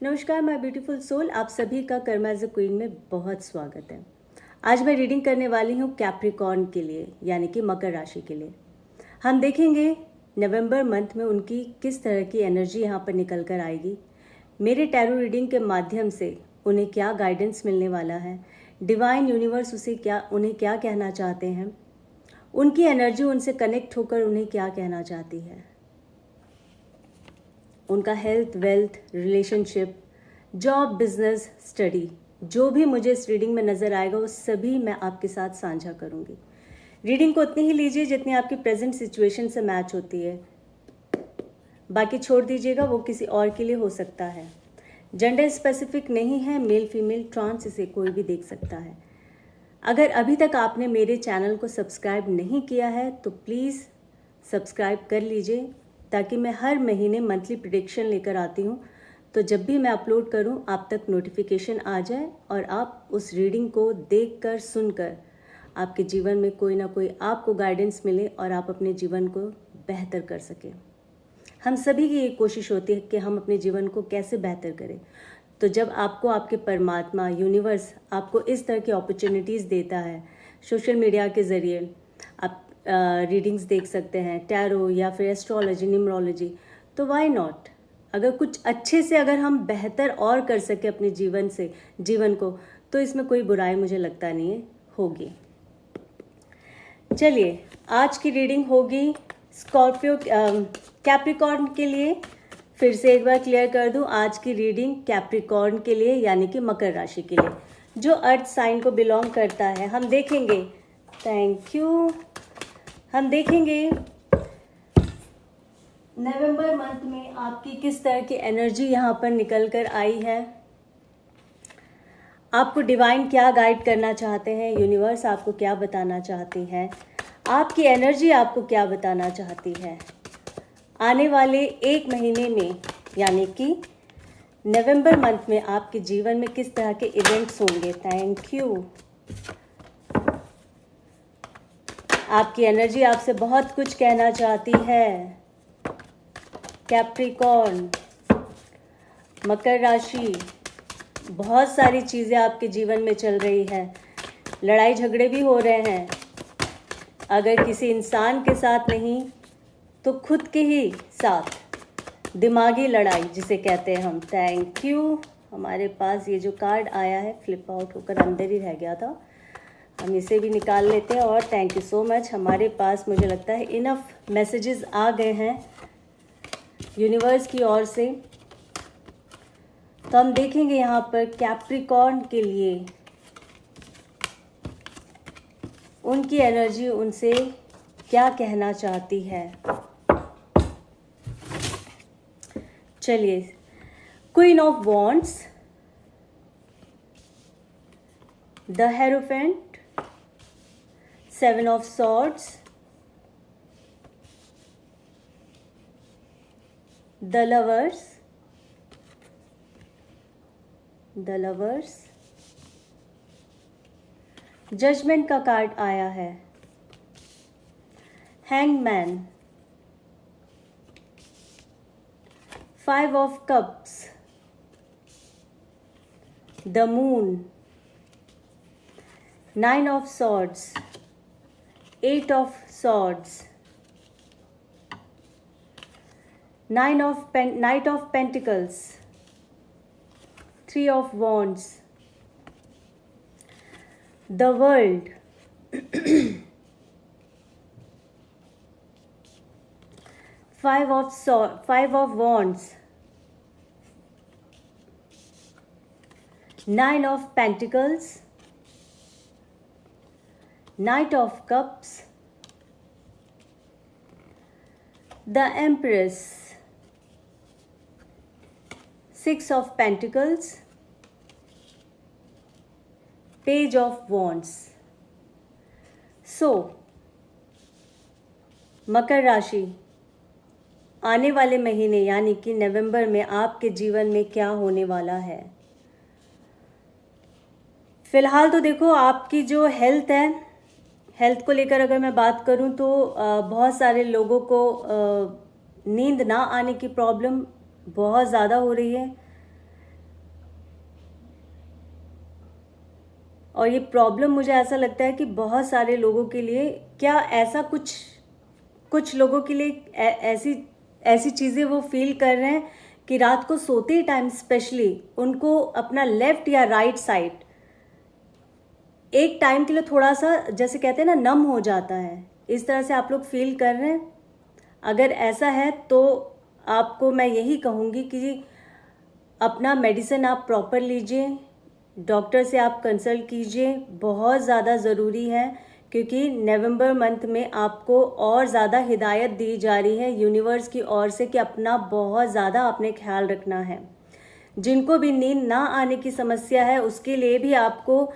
नमस्कार my beautiful soul, आप सभी का कर्म एज अ क्वीन में बहुत स्वागत है। आज मैं रीडिंग करने वाली हूँ कैप्रिकॉर्न के लिए, यानी कि मकर राशि के लिए। हम देखेंगे नवंबर मंथ में उनकी किस तरह की एनर्जी यहाँ पर निकल कर आएगी। मेरे टैरो रीडिंग के माध्यम से उन्हें क्या गाइडेंस मिलने वाला है, डिवाइन यूनिवर्स उन्हें क्या कहना चाहते हैं, उनकी एनर्जी उनसे कनेक्ट होकर उन्हें क्या कहना चाहती है, उनका health, wealth, relationship, job, business, study, जो भी मुझे इस रीडिंग में नज़र आएगा वो सभी मैं आपके साथ साझा करूंगी। रीडिंग को उतनी ही लीजिए जितनी आपकी प्रेजेंट सिचुएशन से मैच होती है, बाकी छोड़ दीजिएगा, वो किसी और के लिए हो सकता है। जेंडर स्पेसिफिक नहीं है, मेल फीमेल ट्रांस इसे कोई भी देख सकता है। अगर अभी तक आपने मेरे चैनल को सब्सक्राइब नहीं किया है तो प्लीज़ सब्सक्राइब कर लीजिए, ताकि मैं हर महीने मंथली प्रेडिक्शन लेकर आती हूँ। तो जब भी मैं अपलोड करूँ आप तक नोटिफिकेशन आ जाए और आप उस रीडिंग को देखकर सुनकर आपके जीवन में कोई ना कोई आपको गाइडेंस मिले और आप अपने जीवन को बेहतर कर सकें। हम सभी की ये कोशिश होती है कि हम अपने जीवन को कैसे बेहतर करें। तो जब आपको आपके परमात्मा यूनिवर्स आपको इस तरह की अपॉर्चुनिटीज़ देता है, सोशल मीडिया के ज़रिए आप रीडिंग्स देख सकते हैं, टैरो या फिर एस्ट्रोलॉजी, न्यूमरोलॉजी, तो वाई नॉट। अगर कुछ अच्छे से अगर हम बेहतर और कर सके अपने जीवन को, तो इसमें कोई बुराई मुझे लगता नहीं है होगी। चलिए, आज की रीडिंग होगी स्कॉर्पियो कैप्रिकॉर्न के लिए। फिर से एक बार क्लियर कर दूं, आज की रीडिंग कैप्रिकॉर्न के लिए यानी कि मकर राशि के लिए, जो अर्थ साइन को बिलोंग करता है। हम देखेंगे, थैंक यू, हम देखेंगे नवंबर मंथ में आपकी किस तरह की एनर्जी यहाँ पर निकल कर आई है, आपको डिवाइन क्या गाइड करना चाहते हैं, यूनिवर्स आपको क्या बताना चाहती है, आपकी एनर्जी आपको क्या बताना चाहती है आने वाले एक महीने में, यानी कि नवंबर मंथ में आपके जीवन में किस तरह के इवेंट्स होंगे। Thank you. आपकी एनर्जी आपसे बहुत कुछ कहना चाहती है। कैप्रिकॉर्न, मकर राशि, बहुत सारी चीज़ें आपके जीवन में चल रही है, लड़ाई झगड़े भी हो रहे हैं। अगर किसी इंसान के साथ नहीं तो खुद के ही साथ, दिमागी लड़ाई जिसे कहते हैं हम। Thank you. हमारे पास ये जो कार्ड आया है फ्लिप आउट होकर अंदर ही रह गया था, हम इसे भी निकाल लेते हैं। और थैंक यू सो मच, हमारे पास मुझे लगता है इनफ मैसेजेस आ गए हैं यूनिवर्स की ओर से। तो हम देखेंगे यहाँ पर कैप्रिकॉर्न के लिए उनकी एनर्जी उनसे क्या कहना चाहती है। चलिए, queen of wands, the hierophant, seven of swords, the lovers, judgement का कार्ड आया है, hangman, five of cups, the moon, nine of swords, eight of swords, knight of pentacles, three of wands, the world, five of wands, nine of pentacles, knight of cups, the empress, six of pentacles, page of wands. So मकर राशि, आने वाले महीने यानी कि नवंबर में आपके जीवन में क्या होने वाला है। फिलहाल तो देखो, आपकी जो हेल्थ है, हेल्थ को लेकर अगर मैं बात करूं तो बहुत सारे लोगों को नींद ना आने की प्रॉब्लम बहुत ज़्यादा हो रही है। और ये प्रॉब्लम मुझे ऐसा लगता है कि बहुत सारे लोगों के लिए, क्या ऐसा कुछ लोगों के लिए ऐसी ऐसी चीज़ें वो फील कर रहे हैं कि रात को सोते ही टाइम स्पेशली उनको अपना लेफ्ट या राइट साइड एक टाइम के लिए थोड़ा सा, जैसे कहते हैं ना, नम हो जाता है। इस तरह से आप लोग फील कर रहे हैं? अगर ऐसा है तो आपको मैं यही कहूँगी कि अपना मेडिसिन आप प्रॉपर लीजिए, डॉक्टर से आप कंसल्ट कीजिए, बहुत ज़्यादा ज़रूरी है, क्योंकि नवंबर मंथ में आपको और ज़्यादा हिदायत दी जा रही है यूनिवर्स की ओर से कि अपना बहुत ज़्यादा आपने ख्याल रखना है। जिनको भी नींद ना आने की समस्या है उसके लिए भी आपको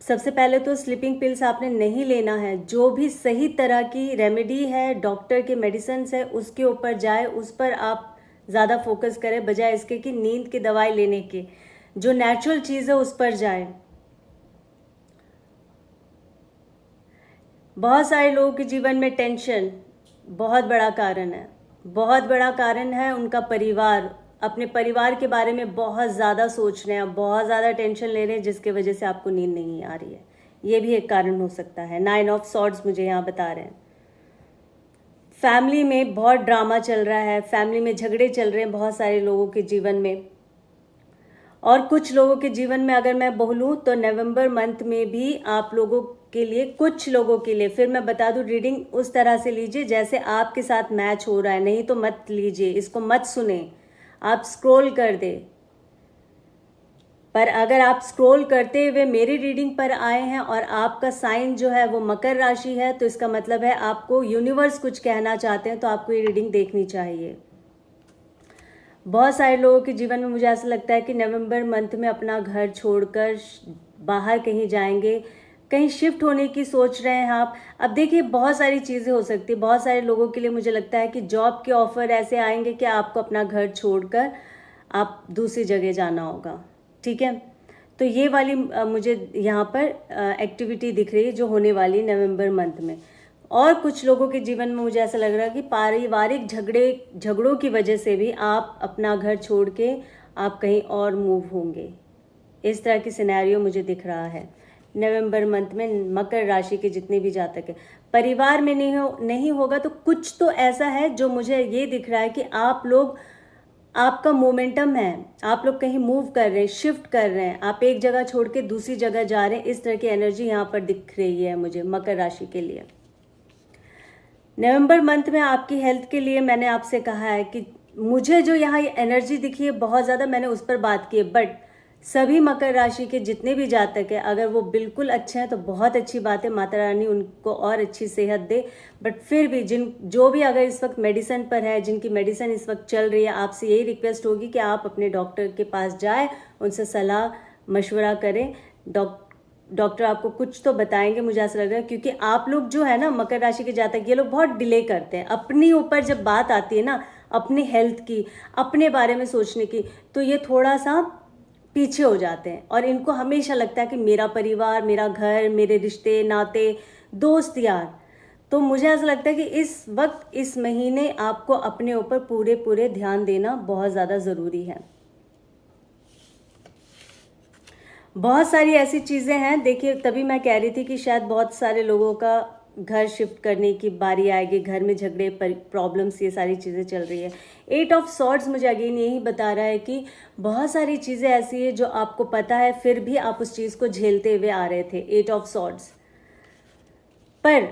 सबसे पहले तो स्लीपिंग पिल्स आपने नहीं लेना है। जो भी सही तरह की रेमेडी है, डॉक्टर के मेडिसिन है, उसके ऊपर जाए, उस पर आप ज़्यादा फोकस करें, बजाय इसके कि नींद की दवाई लेने के। जो नेचुरल चीज़ है उस पर जाए। बहुत सारे लोगों के जीवन में टेंशन बहुत बड़ा कारण है, बहुत बड़ा कारण है उनका परिवार। अपने परिवार के बारे में बहुत ज़्यादा सोच रहे हैं, बहुत ज़्यादा टेंशन ले रहे हैं, जिसके वजह से आपको नींद नहीं आ रही है। ये भी एक कारण हो सकता है। 9 ऑफ सॉर्ड्स मुझे यहाँ बता रहे हैं। फैमिली में बहुत ड्रामा चल रहा है, फैमिली में झगड़े चल रहे हैं बहुत सारे लोगों के जीवन में। और कुछ लोगों के जीवन में अगर मैं बोलूँ तो नवंबर मंथ में भी आप लोगों के लिए, कुछ लोगों के लिए, फिर मैं बता दूं, रीडिंग उस तरह से लीजिए जैसे आपके साथ मैच हो रहा है, नहीं तो मत लीजिए, इसको मत सुने, आप स्क्रॉल कर दे। पर अगर आप स्क्रॉल करते हुए मेरी रीडिंग पर आए हैं और आपका साइन जो है वो मकर राशि है, तो इसका मतलब है आपको यूनिवर्स कुछ कहना चाहते हैं, तो आपको ये रीडिंग देखनी चाहिए। बहुत सारे लोगों के जीवन में मुझे ऐसा लगता है कि नवंबर मंथ में अपना घर छोड़कर बाहर कहीं जाएंगे, कहीं शिफ्ट होने की सोच रहे हैं आप। अब देखिए, बहुत सारी चीज़ें हो सकती है। बहुत सारे लोगों के लिए मुझे लगता है कि जॉब के ऑफर ऐसे आएंगे कि आपको अपना घर छोड़कर आप दूसरी जगह जाना होगा, ठीक है। तो ये वाली मुझे यहाँ पर एक्टिविटी दिख रही है जो होने वाली नवंबर मंथ में। और कुछ लोगों के जीवन में मुझे ऐसा लग रहा है कि पारिवारिक झगड़ों की वजह से भी आप अपना घर छोड़ के आप कहीं और मूव होंगे। इस तरह की सिनेरियो मुझे दिख रहा है नवंबर मंथ में। मकर राशि के जितने भी जातक हैं, परिवार में नहीं होगा तो कुछ तो ऐसा है जो मुझे ये दिख रहा है कि आप लोग, आपका मोमेंटम है, आप लोग कहीं मूव कर रहे हैं, शिफ्ट कर रहे हैं, आप एक जगह छोड़ के दूसरी जगह जा रहे हैं। इस तरह की एनर्जी यहाँ पर दिख रही है मुझे मकर राशि के लिए। नवंबर मंथ में आपकी हेल्थ के लिए मैंने आपसे कहा है कि मुझे जो यहाँ एनर्जी दिखी है बहुत ज़्यादा, मैंने उस पर बात की है। बट सभी मकर राशि के जितने भी जातक हैं, अगर वो बिल्कुल अच्छे हैं तो बहुत अच्छी बात है, माता रानी उनको और अच्छी सेहत दे। बट फिर भी जो भी अगर इस वक्त मेडिसिन पर है, जिनकी मेडिसिन इस वक्त चल रही है, आपसे यही रिक्वेस्ट होगी कि आप अपने डॉक्टर के पास जाए, उनसे सलाह मशवरा करें। डॉक्टर आपको कुछ तो बताएंगे, मुझे ऐसा लग रहा है, क्योंकि आप लोग जो है ना मकर राशि के जातक, ये लोग बहुत डिले करते हैं अपनी ऊपर। जब बात आती है ना अपनी हेल्थ की, अपने बारे में सोचने की, तो ये थोड़ा सा पीछे हो जाते हैं। और इनको हमेशा लगता है कि मेरा परिवार, मेरा घर, मेरे रिश्ते नाते, दोस्त यार। तो मुझे ऐसा लगता है कि इस वक्त, इस महीने आपको अपने ऊपर पूरे ध्यान देना बहुत ज़्यादा ज़रूरी है। बहुत सारी ऐसी चीज़ें हैं, देखिए तभी मैं कह रही थी कि शायद बहुत सारे लोगों का घर शिफ्ट करने की बारी आएगी, घर में झगड़े, प्रॉब्लम्स, ये सारी चीज़ें चल रही है। 8 ऑफ सॉर्ड्स मुझे अगेन यही बता रहा है कि बहुत सारी चीज़ें ऐसी है जो आपको पता है, फिर भी आप उस चीज़ को झेलते हुए आ रहे थे। 8 ऑफ सॉर्ड्स पर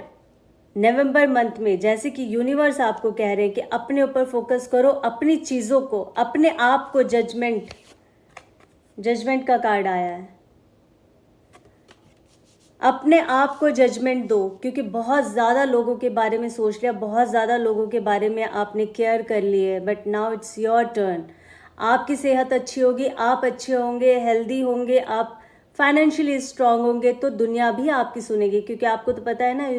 नवंबर मंथ में जैसे कि यूनिवर्स आपको कह रहे हैं कि अपने ऊपर फोकस करो, अपनी चीज़ों को, अपने आप को, जजमेंट का कार्ड आया है, अपने आप को जजमेंट दो, क्योंकि बहुत ज़्यादा लोगों के बारे में सोच लिया, बहुत ज़्यादा लोगों के बारे में आपने केयर कर लिए। But now it's your turn. आपकी सेहत अच्छी होगी, आप अच्छे होंगे, हेल्दी होंगे, आप फाइनेंशियली स्ट्रांग होंगे, तो दुनिया भी आपकी सुनेगी। क्योंकि आपको तो पता है ना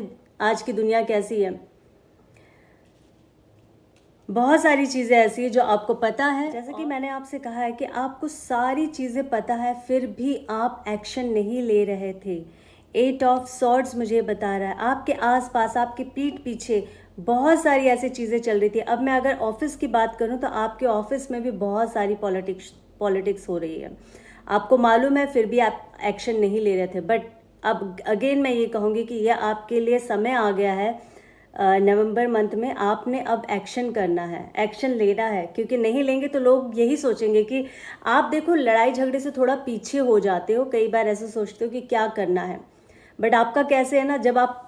आज की दुनिया कैसी है। बहुत सारी चीज़ें ऐसी है जो आपको पता है, जैसे कि मैंने आपसे कहा है कि आपको सारी चीज़ें पता है, फिर भी आप एक्शन नहीं ले रहे थे। 8 ऑफ सॉर्ड्स मुझे बता रहा है आपके आसपास, आपके पीठ पीछे बहुत सारी ऐसी चीज़ें चल रही थी। अब मैं अगर ऑफिस की बात करूं तो आपके ऑफिस में भी बहुत सारी पॉलिटिक्स हो रही है। आपको मालूम है, फिर भी आप एक्शन नहीं ले रहे थे। बट अब अगेन मैं ये कहूँगी कि यह आपके लिए समय आ गया है, नवंबर मंथ में आपने अब एक्शन करना है, एक्शन लेना है, क्योंकि नहीं लेंगे तो लोग यही सोचेंगे कि आप देखो लड़ाई झगड़े से थोड़ा पीछे हो जाते हो, कई बार ऐसे सोचते हो कि क्या करना है। बट आपका कैसे है ना, जब आप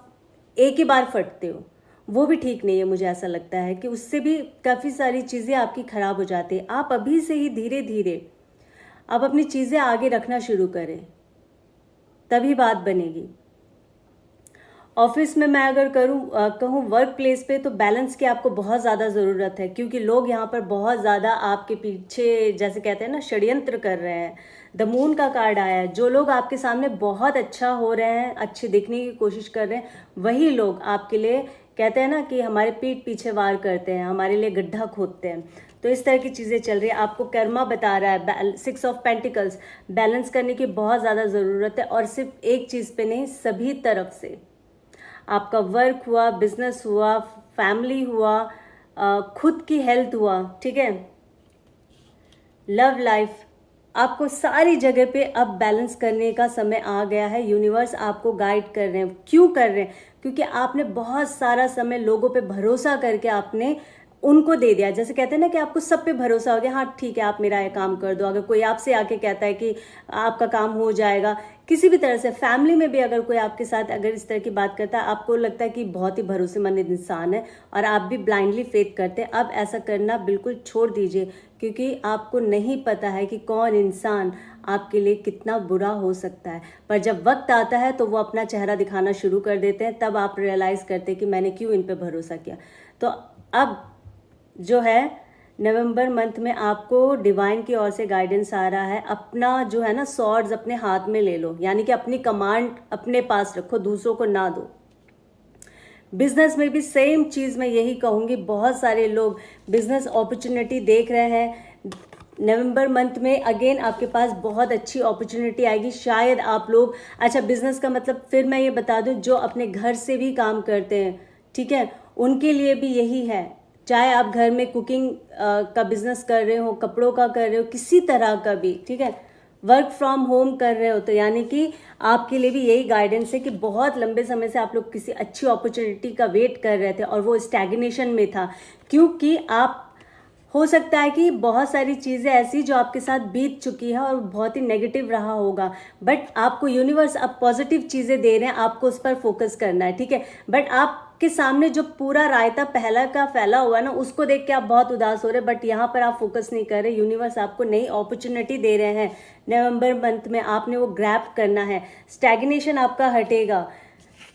एक ही बार फटते हो वो भी ठीक नहीं है। मुझे ऐसा लगता है कि उससे भी काफ़ी सारी चीज़ें आपकी ख़राब हो जाती है। आप अभी से ही धीरे धीरे आप अपनी चीज़ें आगे रखना शुरू करें, तभी बात बनेगी। ऑफिस में मैं अगर कहूँ वर्क प्लेस पे, तो बैलेंस की आपको बहुत ज़्यादा ज़रूरत है, क्योंकि लोग यहाँ पर बहुत ज़्यादा आपके पीछे, जैसे कहते हैं ना, षड्यंत्र कर रहे हैं। द मून का कार्ड आया है। जो लोग आपके सामने बहुत अच्छा हो रहे हैं, अच्छे दिखने की कोशिश कर रहे हैं, वही लोग आपके लिए कहते हैं ना कि हमारे पीठ पीछे वार करते हैं, हमारे लिए गड्ढा खोदते हैं। तो इस तरह की चीज़ें चल रही है। आपको कर्मा बता रहा है, 6 ऑफ पेंटिकल्स, बैलेंस करने की बहुत ज़्यादा ज़रूरत है, और सिर्फ एक चीज़ पे नहीं, सभी तरफ से। आपका वर्क हुआ, बिजनेस हुआ, फैमिली हुआ, खुद की हेल्थ हुआ, ठीक है, लव लाइफ, आपको सारी जगह पे अब बैलेंस करने का समय आ गया है। यूनिवर्स आपको गाइड कर रहे हैं। क्यों कर रहे हैं? क्योंकि आपने बहुत सारा समय लोगों पे भरोसा करके आपने उनको दे दिया। जैसे कहते हैं ना कि आपको सब पे भरोसा हो गया, हाँ ठीक है आप मेरा ये काम कर दो। अगर कोई आपसे आके कहता है कि आपका काम हो जाएगा, किसी भी तरह से, फैमिली में भी अगर कोई आपके साथ अगर इस तरह की बात करता है, आपको लगता है कि बहुत ही भरोसेमंद इंसान है और आप भी ब्लाइंडली फेथ करते हैं, अब ऐसा करना बिल्कुल छोड़ दीजिए, क्योंकि आपको नहीं पता है कि कौन इंसान आपके लिए कितना बुरा हो सकता है। पर जब वक्त आता है तो वो अपना चेहरा दिखाना शुरू कर देते हैं, तब आप रियलाइज़ करते हैं कि मैंने क्यों इन पर भरोसा किया। तो अब जो है नवंबर मंथ में आपको डिवाइन की ओर से गाइडेंस आ रहा है। अपना जो है ना सॉर्ड्स अपने हाथ में ले लो, यानी कि अपनी कमांड अपने पास रखो, दूसरों को ना दो। बिजनेस में भी सेम चीज़ मैं यही कहूँगी। बहुत सारे लोग बिजनेस अपॉर्चुनिटी देख रहे हैं। नवंबर मंथ में अगेन आपके पास बहुत अच्छी अपॉर्चुनिटी आएगी। शायद आप लोग, अच्छा बिजनेस का मतलब फिर मैं ये बता दूं, जो अपने घर से भी काम करते हैं, ठीक है, उनके लिए भी यही है। चाहे आप घर में कुकिंग का बिजनेस कर रहे हो, कपड़ों का कर रहे हो, किसी तरह का भी, ठीक है, वर्क फ्रॉम होम कर रहे हो, तो यानी कि आपके लिए भी यही गाइडेंस है कि बहुत लंबे समय से आप लोग किसी अच्छी अपॉर्चुनिटी का वेट कर रहे थे और वो स्टैग्नेशन में था, क्योंकि आप, हो सकता है कि बहुत सारी चीज़ें ऐसी जो आपके साथ बीत चुकी है और बहुत ही नेगेटिव रहा होगा, बट आपको यूनिवर्स अब पॉजिटिव चीज़ें दे रहे हैं, आपको उस पर फोकस करना है, ठीक है। बट आपके सामने जो पूरा रायता पहला का फैला हुआ है ना, उसको देख के आप बहुत उदास हो रहे हैं, बट यहाँ पर आप फोकस नहीं कर रहे। यूनिवर्स आपको नई अपॉर्चुनिटी दे रहे हैं नवंबर मंथ में, आपने वो ग्रैब करना है, स्टैग्नेशन आपका हटेगा।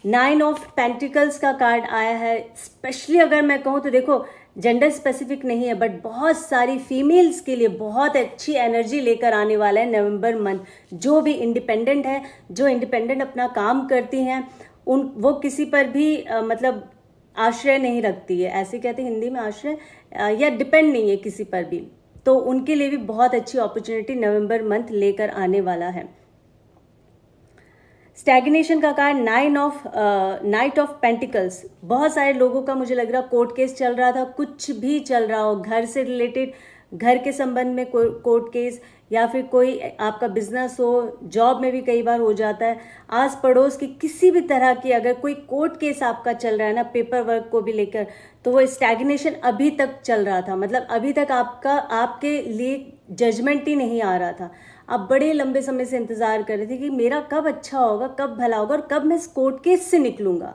9 ऑफ पेंटिकल्स का कार्ड आया है। स्पेशली अगर मैं कहूँ तो देखो, जेंडर स्पेसिफिक नहीं है, बट बहुत सारी फीमेल्स के लिए बहुत अच्छी एनर्जी लेकर आने वाला है नवंबर मंथ। जो भी इंडिपेंडेंट है, जो इंडिपेंडेंट अपना काम करती हैं, वो किसी पर भी मतलब आश्रय नहीं रखती है, ऐसे कहते हैं हिंदी में, आश्रय या डिपेंड नहीं है किसी पर भी, तो उनके लिए भी बहुत अच्छी अपॉर्चुनिटी नवंबर मंथ लेकर आने वाला है। स्टैग्नेशन का कार्ड नाइट ऑफ पेंटिकल्स। बहुत सारे लोगों का मुझे लग रहा कोर्ट केस चल रहा था, कुछ भी चल रहा हो, घर से रिलेटेड, घर के संबंध में कोई कोर्ट केस, या फिर कोई आपका बिजनेस हो, जॉब में भी कई बार हो जाता है, आस पड़ोस की किसी भी तरह की अगर कोई कोर्ट केस आपका चल रहा है ना, पेपर वर्क को भी लेकर, तो वो स्टैग्नेशन अभी तक चल रहा था। मतलब अभी तक आपके लिए जजमेंट ही नहीं आ रहा था। आप बड़े लंबे समय से इंतजार कर रहे थे कि मेरा कब अच्छा होगा, कब भला होगा, और कब मैं इस कोर्ट केस से निकलूंगा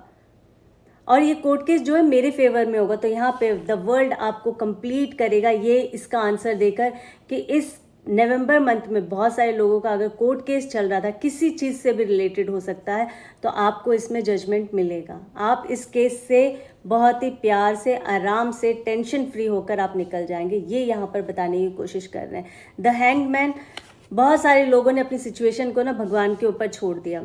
और ये कोर्ट केस जो है मेरे फेवर में होगा। तो यहाँ पे द वर्ल्ड आपको कंप्लीट करेगा ये इसका आंसर देकर कि इस नवंबर मंथ में बहुत सारे लोगों का अगर कोर्ट केस चल रहा था, किसी चीज़ से भी रिलेटेड हो सकता है, तो आपको इसमें जजमेंट मिलेगा। आप इस केस से बहुत ही प्यार से, आराम से, टेंशन फ्री होकर आप निकल जाएंगे, ये यहाँ पर बताने की कोशिश कर रहे हैं। द हैंगमैन, बहुत सारे लोगों ने अपनी सिचुएशन को ना भगवान के ऊपर छोड़ दिया,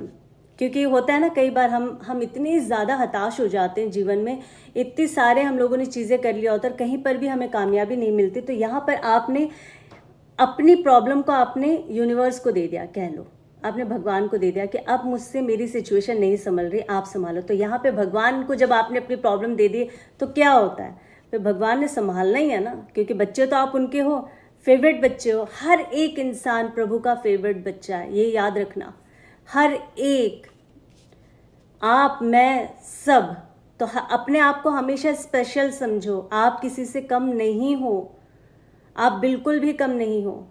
क्योंकि होता है ना कई बार हम इतने ज़्यादा हताश हो जाते हैं जीवन में, इतने सारे हम लोगों ने चीज़ें कर लिया होता है, कहीं पर भी हमें कामयाबी नहीं मिलती। तो यहाँ पर आपने अपनी प्रॉब्लम को आपने यूनिवर्स को दे दिया, कह लो आपने भगवान को दे दिया कि अब मुझसे मेरी सिचुएशन नहीं संभल रही, आप संभालो। तो यहाँ पे भगवान को जब आपने अपनी प्रॉब्लम दे दी तो क्या होता है, फिर भगवान ने संभालना ही है ना, क्योंकि बच्चे तो आप उनके हो, फेवरेट बच्चे हो। हर एक इंसान प्रभु का फेवरेट बच्चा है, ये याद रखना। हर एक, आप, मैं, सब। तो अपने आप को हमेशा स्पेशल समझो। आप किसी से कम नहीं हो, आप बिल्कुल भी कम नहीं हो।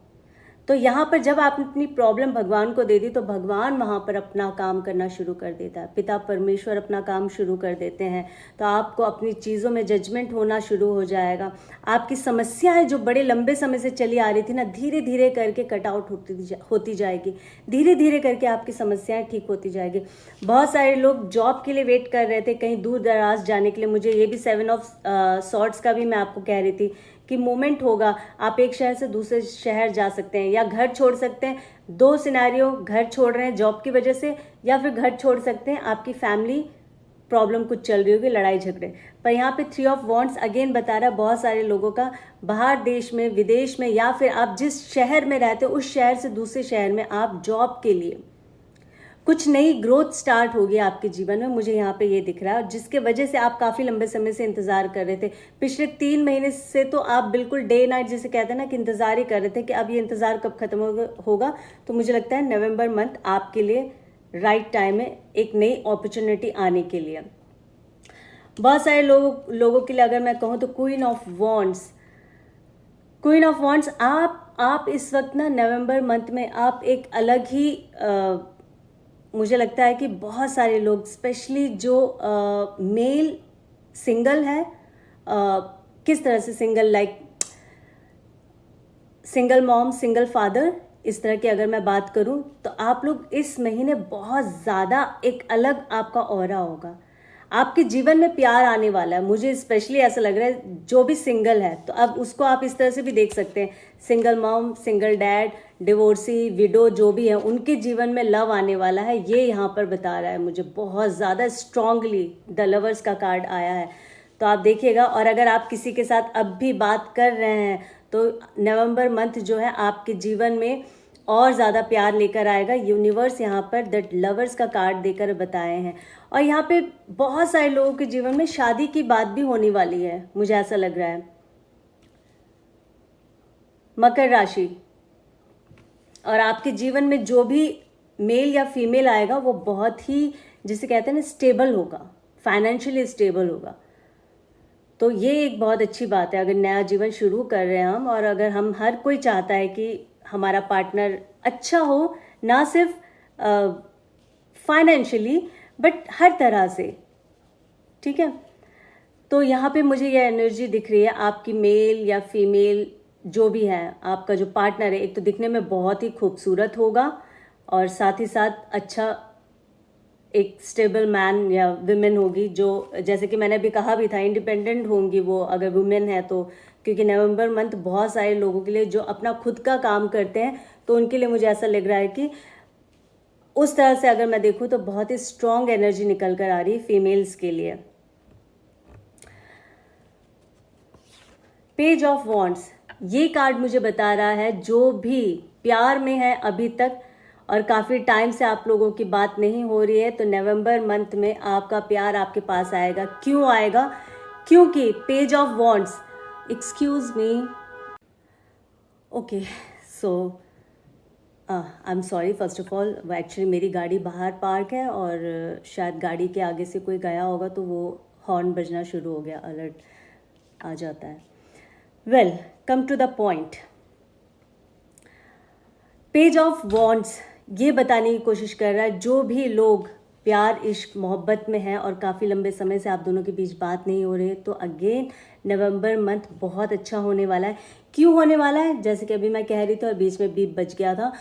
तो यहाँ पर जब आपने अपनी प्रॉब्लम भगवान को दे दी तो भगवान वहाँ पर अपना काम करना शुरू कर देता है। पिता परमेश्वर अपना काम शुरू कर देते हैं। तो आपको अपनी चीज़ों में जजमेंट होना शुरू हो जाएगा। आपकी समस्याएं जो बड़े लंबे समय से चली आ रही थी ना, धीरे धीरे करके कट आउट होती जाएगी। धीरे धीरे करके आपकी समस्याएं ठीक होती जाएगी। बहुत सारे लोग जॉब के लिए वेट कर रहे थे कहीं दूर दराज जाने के लिए। मुझे ये भी 7 ऑफ सॉर्ट्स का भी मैं आपको कह रही थी कि मोमेंट होगा, आप एक शहर से दूसरे शहर जा सकते हैं या घर छोड़ सकते हैं। 2 सिनेरियो, घर छोड़ रहे हैं जॉब की वजह से, या फिर घर छोड़ सकते हैं आपकी फैमिली प्रॉब्लम कुछ चल रही होगी, लड़ाई झगड़े। पर यहाँ पे 3 ऑफ वॉन्ड्स अगेन बता रहा है बहुत सारे लोगों का बाहर देश में, विदेश में, या फिर आप जिस शहर में रहते हो उस शहर से दूसरे शहर में आप जॉब के लिए कुछ नई ग्रोथ स्टार्ट होगी आपके जीवन में। मुझे यहाँ पे ये दिख रहा है, जिसके वजह से आप काफ़ी लंबे समय से इंतज़ार कर रहे थे। पिछले 3 महीने से तो आप बिल्कुल डे नाइट जिसे कहते हैं ना कि इंतज़ार ही कर रहे थे कि अब ये इंतज़ार कब खत्म होगा। तो मुझे लगता है नवंबर मंथ आपके लिए राइट टाइम है एक नई अपॉर्चुनिटी आने के लिए। बहुत सारे लोगों के लिए अगर मैं कहूँ तो क्वीन ऑफ वॉन्ड्स, आप इस वक्त ना नवंबर मंथ में आप एक अलग ही मुझे लगता है कि बहुत सारे लोग, स्पेशली जो मेल सिंगल है, किस तरह से single, like single mom, single father, इस तरह की अगर मैं बात करूं तो आप लोग इस महीने बहुत ज़्यादा एक अलग आपका ऑरा होगा। आपके जीवन में प्यार आने वाला है। मुझे स्पेशली ऐसा लग रहा है जो भी सिंगल है तो अब उसको आप इस तरह से भी देख सकते हैं। Single mom, single dad, divorcee, window, जो भी है, उनके जीवन में लव आने वाला है, ये यहाँ पर बता रहा है मुझे बहुत ज़्यादा स्ट्रांगली। द लवर्स का कार्ड आया है, तो आप देखिएगा। और अगर आप किसी के साथ अब भी बात कर रहे हैं तो नवंबर मंथ जो है आपके जीवन में और ज़्यादा प्यार लेकर आएगा। यूनिवर्स यहाँ पर द लवर्स का कार्ड देकर बताए हैं। और यहाँ पे बहुत सारे लोगों के जीवन में शादी की बात भी होने वाली है, मुझे ऐसा लग रहा है। मकर राशि, और आपके जीवन में जो भी मेल या फीमेल आएगा वो बहुत ही, जिसे कहते हैं ना, स्टेबल होगा, फाइनेंशियली स्टेबल होगा। तो ये एक बहुत अच्छी बात है अगर नया जीवन शुरू कर रहे हैं हम। और अगर हम, हर कोई चाहता है कि हमारा पार्टनर अच्छा हो, ना सिर्फ फाइनेंशियली बट हर तरह से, ठीक है। तो यहाँ पे मुझे ये एनर्जी दिख रही है आपकी मेल या फीमेल जो भी है, आपका जो पार्टनर है, एक तो दिखने में बहुत ही खूबसूरत होगा और साथ ही साथ अच्छा एक स्टेबल मैन या विमेन होगी, जो, जैसे कि मैंने अभी कहा भी था, इंडिपेंडेंट होंगी वो अगर वुमेन है तो। क्योंकि नवंबर मंथ बहुत सारे लोगों के लिए जो अपना खुद का काम करते हैं तो उनके लिए मुझे ऐसा लग रहा है कि उस तरह से अगर मैं देखूं तो बहुत ही स्ट्रॉन्ग एनर्जी निकल कर आ रही है फीमेल्स के लिए। पेज ऑफ वॉन्ड्स, ये कार्ड मुझे बता रहा है जो भी प्यार में है अभी तक और काफ़ी टाइम से आप लोगों की बात नहीं हो रही है, तो नवंबर मंथ में आपका प्यार आपके पास आएगा। क्यों आएगा? क्योंकि page of wands, excuse me, okay, so I am sorry first of all, actually मेरी गाड़ी बाहर पार्क है और शायद गाड़ी के आगे से कोई गया होगा तो वो हॉर्न बजना शुरू हो गया, अलर्ट आ जाता है। Well, come to the point. Page of wands ये बताने की कोशिश कर रहा है जो भी लोग प्यार, इश्क, मोहब्बत में हैं और काफ़ी लंबे समय से आप दोनों के बीच बात नहीं हो रही है, तो अगेन नवंबर मंथ बहुत अच्छा होने वाला है। क्यों होने वाला है? जैसे कि अभी मैं कह रही थी और बीच में बीप बच गया था।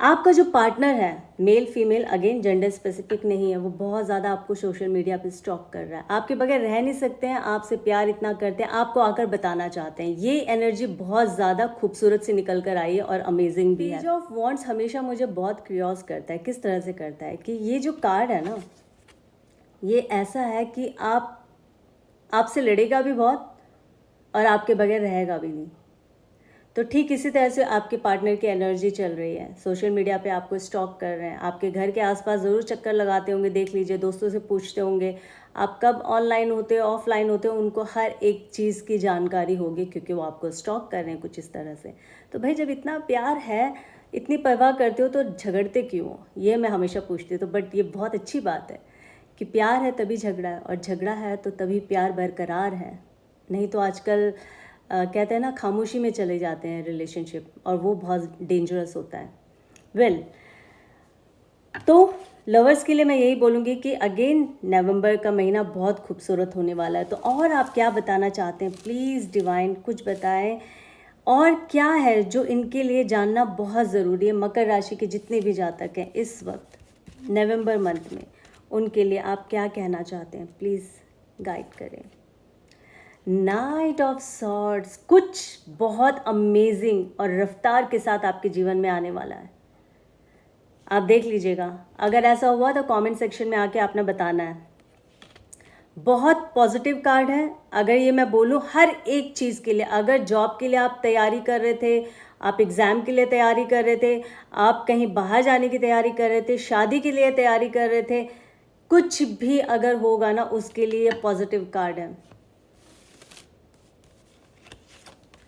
आपका जो पार्टनर है, male female, again gender specific नहीं है, वो बहुत ज़्यादा आपको सोशल मीडिया पे स्टॉक कर रहा है, आपके बगैर रह नहीं सकते हैं, आपसे प्यार इतना करते हैं, आपको आकर बताना चाहते हैं। ये एनर्जी बहुत ज़्यादा खूबसूरत सी निकल कर आई है और अमेजिंग भी है। पेज ऑफ वॉन्ड्स हमेशा मुझे बहुत क्यूरियस करता है। किस तरह से करता है कि ये जो कार्ड है ना, ये ऐसा है कि आपसे लड़ेगा भी बहुत और आपके बगैर रहेगा भी नहीं। तो ठीक इसी तरह से आपके पार्टनर की एनर्जी चल रही है, सोशल मीडिया पे आपको स्टॉक कर रहे हैं, आपके घर के आसपास ज़रूर चक्कर लगाते होंगे, देख लीजिए, दोस्तों से पूछते होंगे आप कब ऑनलाइन होते हो ऑफलाइन होते हो, उनको हर एक चीज़ की जानकारी होगी क्योंकि वो आपको स्टॉक कर रहे हैं कुछ इस तरह से। तो भाई जब इतना प्यार है, इतनी परवाह करते हो तो झगड़ते क्यों हो, ये मैं हमेशा पूछती हूँ। तो बट ये बहुत अच्छी बात है कि प्यार है तभी झगड़ा है, और झगड़ा है तो तभी प्यार बरकरार है। नहीं तो आजकल कहते हैं ना, खामोशी में चले जाते हैं रिलेशनशिप, और वो बहुत डेंजरस होता है। वेल तो लवर्स के लिए मैं यही बोलूँगी कि अगेन नवंबर का महीना बहुत खूबसूरत होने वाला है। तो और आप क्या बताना चाहते हैं, प्लीज़ डिवाइन कुछ बताएं। और क्या है जो इनके लिए जानना बहुत ज़रूरी है, मकर राशि के जितने भी जातक हैं इस वक्त नवंबर मंथ में, उनके लिए आप क्या कहना चाहते हैं, प्लीज़ गाइड करें। नाइट ऑफ सॉर्ड्स कुछ बहुत अमेजिंग और रफ्तार के साथ आपके जीवन में आने वाला है, आप देख लीजिएगा। अगर ऐसा हुआ तो कमेंट सेक्शन में आके आपने बताना है। बहुत पॉजिटिव कार्ड है। अगर ये मैं बोलूँ हर एक चीज़ के लिए, अगर जॉब के लिए आप तैयारी कर रहे थे, आप एग्ज़ाम के लिए तैयारी कर रहे थे, आप कहीं बाहर जाने की तैयारी कर रहे थे, शादी के लिए तैयारी कर रहे थे, कुछ भी अगर होगा ना उसके लिए पॉजिटिव कार्ड है।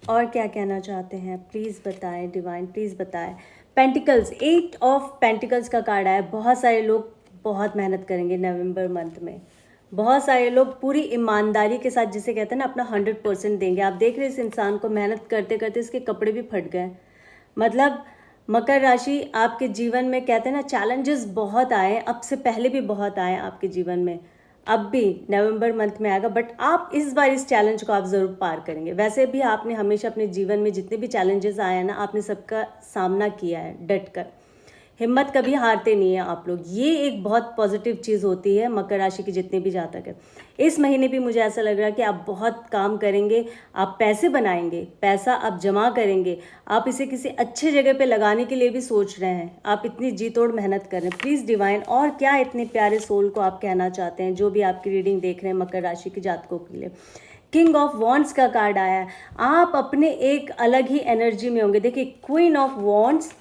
और क्या कहना चाहते हैं प्लीज़ बताएं डिवाइन, प्लीज़ बताएं। पेंटिकल्स, 8 ऑफ पेंटिकल्स का कार्ड आया। बहुत सारे लोग बहुत मेहनत करेंगे नवंबर मंथ में, बहुत सारे लोग पूरी ईमानदारी के साथ, जिसे कहते हैं ना, अपना 100% देंगे। आप देख रहे हैं इस इंसान को मेहनत करते करते इसके कपड़े भी फट गए। मतलब मकर राशि आपके जीवन में, कहते हैं ना, चैलेंजेस बहुत आए, अब से पहले भी बहुत आए आपके जीवन में, अब भी नवंबर मंथ में आएगा, बट आप इस बार इस चैलेंज को आप ज़रूर पार करेंगे। वैसे भी आपने हमेशा अपने जीवन में जितने भी चैलेंजेस आए हैं ना, आपने सबका सामना किया है डट कर, हिम्मत कभी हारते नहीं है आप लोग। ये एक बहुत पॉजिटिव चीज़ होती है मकर राशि के जितने भी जातक हैं। इस महीने भी मुझे ऐसा लग रहा है कि आप बहुत काम करेंगे, आप पैसे बनाएंगे, पैसा आप जमा करेंगे, आप इसे किसी अच्छे जगह पे लगाने के लिए भी सोच रहे हैं, आप इतनी जी तोड़ मेहनत कर रहे हैं। प्लीज़ डिवाइन और क्या इतने प्यारे सोल को आप कहना चाहते हैं, जो भी आपकी रीडिंग देख रहे हैं मकर राशि के जातकों के लिए। किंग ऑफ वॉन्ड्स का कार्ड आया है। आप अपने एक अलग ही एनर्जी में होंगे। देखिए, queen of wands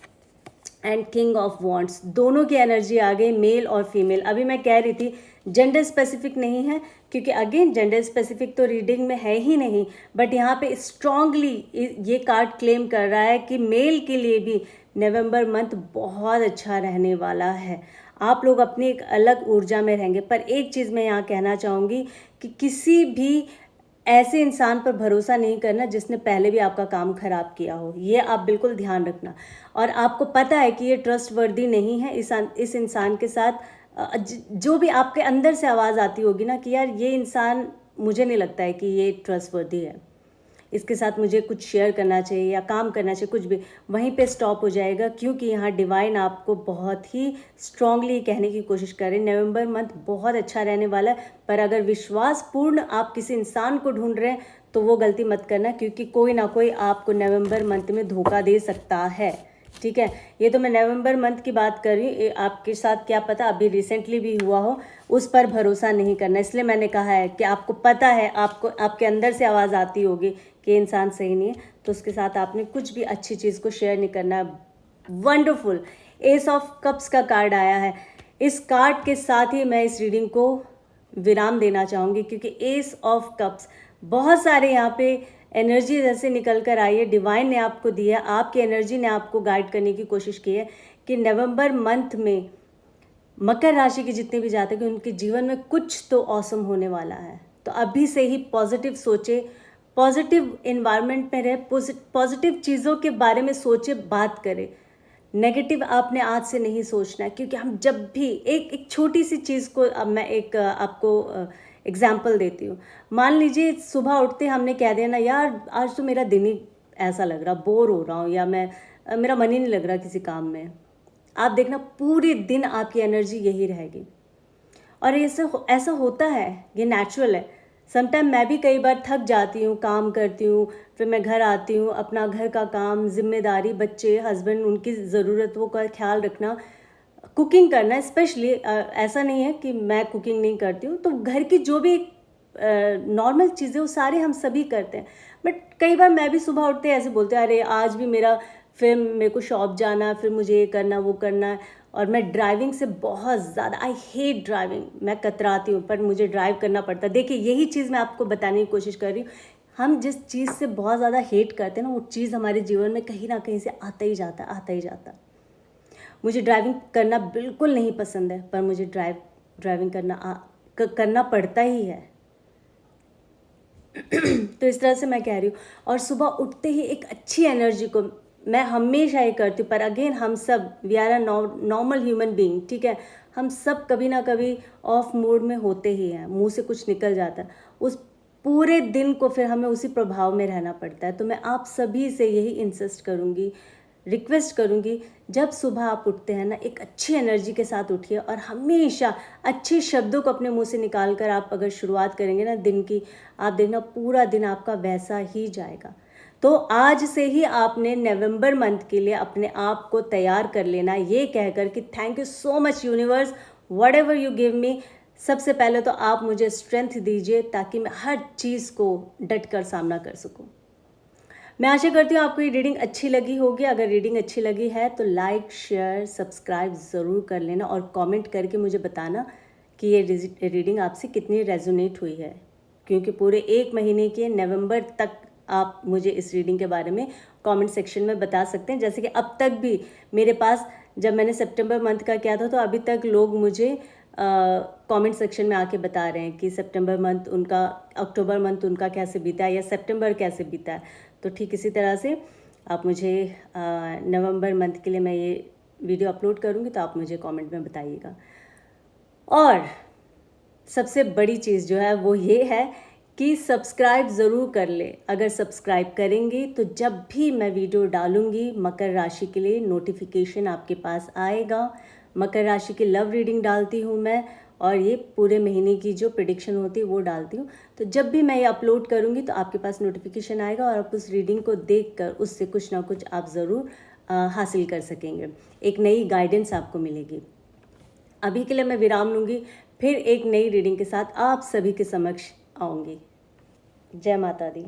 and king of wands, दोनों की एनर्जी आ गई, मेल और फीमेल। अभी मैं कह रही थी जेंडर स्पेसिफिक नहीं है, क्योंकि अगेन जेंडर स्पेसिफिक तो रीडिंग में है ही नहीं, बट यहाँ पे स्ट्रांगली ये कार्ड क्लेम कर रहा है कि मेल के लिए भी नवंबर मंथ बहुत अच्छा रहने वाला है। आप लोग अपनी एक अलग ऊर्जा में रहेंगे। पर एक चीज़ मैं यहाँ कहना चाहूँगी कि किसी भी ऐसे इंसान पर भरोसा नहीं करना जिसने पहले भी आपका काम खराब किया हो, ये आप बिल्कुल ध्यान रखना। और आपको पता है कि ये ट्रस्ट वर्दी नहीं है। इस इंसान के साथ जो भी आपके अंदर से आवाज़ आती होगी ना कि यार ये इंसान, मुझे नहीं लगता है कि ये ट्रस्ट वर्दी है, इसके साथ मुझे कुछ शेयर करना चाहिए या काम करना चाहिए, कुछ भी, वहीं पे स्टॉप हो जाएगा। क्योंकि यहाँ डिवाइन आपको बहुत ही स्ट्रांगली कहने की कोशिश करें, नवंबर मंथ बहुत अच्छा रहने वाला है। पर अगर विश्वासपूर्ण आप किसी इंसान को ढूंढ रहे हैं तो वो गलती मत करना, क्योंकि कोई ना कोई आपको नवंबर मंथ में धोखा दे सकता है। ठीक है, ये तो मैं नवंबर मंथ की बात कर रही हूँ, आपके साथ क्या पता अभी रिसेंटली भी हुआ हो, उस पर भरोसा नहीं करना। इसलिए मैंने कहा है कि आपको पता है, आपको आपके अंदर से आवाज़ आती होगी कि इंसान सही नहीं है, तो उसके साथ आपने कुछ भी अच्छी चीज़ को शेयर नहीं करना। वंडरफुल, एस ऑफ कप्स का कार्ड आया है। इस कार्ड के साथ ही मैं इस रीडिंग को विराम देना चाहूँगी, क्योंकि एस ऑफ कप्स बहुत सारे यहाँ पे एनर्जी जैसे निकल कर आई है, डिवाइन ने आपको दिया, आपकी एनर्जी ने आपको गाइड करने की कोशिश की है कि नवंबर मंथ में मकर राशि के जितने भी जातक हैं उनके जीवन में कुछ तो ऑसम होने वाला है। तो अभी से ही पॉजिटिव सोचे, पॉजिटिव इन्वायरमेंट में रहे, पॉजिटिव चीज़ों के बारे में सोचे, बात करें। नेगेटिव आपने आज से नहीं सोचना है, क्योंकि हम जब भी एक छोटी सी चीज़ को, अब मैं एक आपको एग्जाम्पल देती हूँ। मान लीजिए सुबह उठते हमने कह दिया ना, यार आज तो मेरा दिन ही ऐसा लग रहा, बोर हो रहा हूँ, या मेरा मन ही नहीं लग रहा किसी काम में, आप देखना पूरे दिन आपकी एनर्जी यही रहेगी। और ऐसा होता है, ये नेचुरल है। समटाइम मैं भी कई बार थक जाती हूँ, काम करती हूँ, फिर मैं घर आती हूँ, अपना घर का काम, जिम्मेदारी, बच्चे, हस्बैंड, उनकी ज़रूरतों का ख्याल रखना, कुकिंग करना। स्पेशली ऐसा नहीं है कि मैं कुकिंग नहीं करती हूँ, तो घर की जो भी नॉर्मल चीज़ें वो सारे हम सभी करते हैं, बट कई बार मैं भी सुबह उठते ऐसे बोलते हैं, अरे आज भी मेरे को शॉप जाना है, फिर मुझे ये करना वो करना है। और मैं ड्राइविंग से बहुत ज़्यादा, आई हेट ड्राइविंग, मैं कतराती हूँ, पर मुझे ड्राइव करना पड़ता है। देखिए यही चीज़ मैं आपको बताने की कोशिश कर रही हूँ, हम जिस चीज़ से बहुत ज़्यादा हेट करते हैं ना, वो चीज़ हमारे जीवन में कहीं ना कहीं से आता ही जाता है, आता ही जाता है। मुझे ड्राइविंग करना बिल्कुल नहीं पसंद है, पर मुझे ड्राइविंग करना पड़ता ही है। तो इस तरह से मैं कह रही हूँ। और सुबह उठते ही एक अच्छी एनर्जी को मैं हमेशा ये करती हूँ। पर अगेन हम सब we are a normal human being, ठीक है, हम सब कभी ना कभी ऑफ मूड में होते ही हैं, मुंह से कुछ निकल जाता है, उस पूरे दिन को फिर हमें उसी प्रभाव में रहना पड़ता है। तो मैं आप सभी से यही इंसिस्ट करूँगी, रिक्वेस्ट करूँगी, जब सुबह आप उठते हैं ना, एक अच्छी एनर्जी के साथ उठिए और हमेशा अच्छे शब्दों को अपने मुंह से निकाल कर आप अगर शुरुआत करेंगे ना दिन की, आप देखना पूरा दिन आपका वैसा ही जाएगा। तो आज से ही आपने नवंबर मंथ के लिए अपने आप को तैयार कर लेना, ये कहकर कि thank you so much universe, what ever you give me. सबसे पहले तो आप मुझे स्ट्रेंथ दीजिए ताकि मैं हर चीज़ को डट कर सामना कर सकूं। मैं आशा करती हूँ आपको ये रीडिंग अच्छी लगी होगी। अगर रीडिंग अच्छी लगी है तो लाइक शेयर सब्सक्राइब ज़रूर कर लेना और कमेंट करके मुझे बताना कि ये रीडिंग आपसे कितनी रेजोनेट हुई है, क्योंकि पूरे 1 महीने के नवंबर तक आप मुझे इस रीडिंग के बारे में कमेंट सेक्शन में बता सकते हैं। जैसे कि अब तक भी मेरे पास, जब मैंने सितंबर मंथ का किया था तो अभी तक लोग मुझे कमेंट सेक्शन में आके बता रहे हैं कि सितंबर मंथ उनका, अक्टूबर मंथ उनका कैसे बीता है या सितंबर कैसे बीता है। तो ठीक इसी तरह से आप मुझे नवंबर मंथ के लिए मैं ये वीडियो अपलोड करूँगी, तो आप मुझे कमेंट में बताइएगा। और सबसे बड़ी चीज़ जो है वो ये है कि सब्सक्राइब ज़रूर कर ले। अगर सब्सक्राइब करेंगे तो जब भी मैं वीडियो डालूँगी मकर राशि के लिए नोटिफिकेशन आपके पास आएगा। मकर राशि की लव रीडिंग डालती हूँ मैं, और ये पूरे महीने की जो प्रेडिक्शन होती है वो डालती हूँ। तो जब भी मैं ये अपलोड करूँगी तो आपके पास नोटिफिकेशन आएगा और आप उस रीडिंग को देखकर उससे कुछ ना कुछ आप ज़रूर हासिल कर सकेंगे, एक नई गाइडेंस आपको मिलेगी। अभी के लिए मैं विराम लूँगी, फिर एक नई रीडिंग के साथ आप सभी के समक्ष आऊँगी। जय माता दी।